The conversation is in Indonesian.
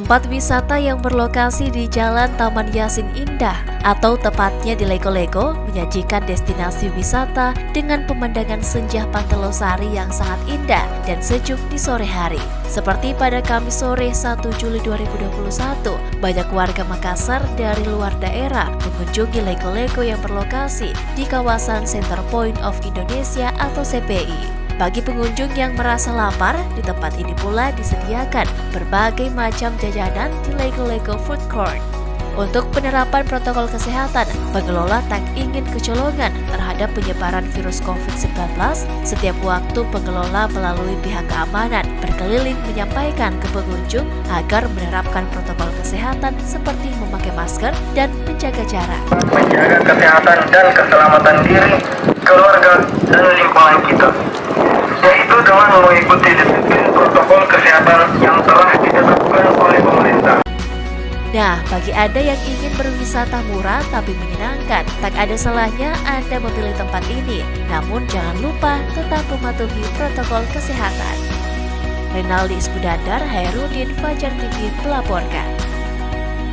Tempat wisata yang berlokasi di Jalan Taman Yasin Indah atau tepatnya di Lego-Lego menyajikan destinasi wisata dengan pemandangan senja Pantai Losari yang sangat indah dan sejuk di sore hari. Seperti pada Kamis sore 1 Juli 2021, banyak warga Makassar dari luar daerah mengunjungi Lego-Lego yang berlokasi di kawasan Center Point of Indonesia atau CPI. Bagi pengunjung yang merasa lapar, di tempat ini pula disediakan berbagai macam jajanan di Lego-Lego Food Court. Untuk penerapan protokol kesehatan, pengelola tak ingin kecolongan terhadap penyebaran virus COVID-19. Setiap waktu pengelola melalui pihak keamanan berkeliling menyampaikan ke pengunjung agar menerapkan protokol kesehatan seperti memakai masker dan menjaga jarak. Menjaga kesehatan dan keselamatan diri, keluarga, dan lingkungan kita, yaitu dengan mengikuti disiplin protokol kesehatan yang telah ditetapkan oleh pemerintah. Nah, bagi Anda yang ingin berwisata murah tapi menyenangkan, tak ada salahnya Anda memilih tempat ini. Namun jangan lupa tetap mematuhi protokol kesehatan. Renaldi Iskudandar, Hairudin, Fajar TV melaporkan.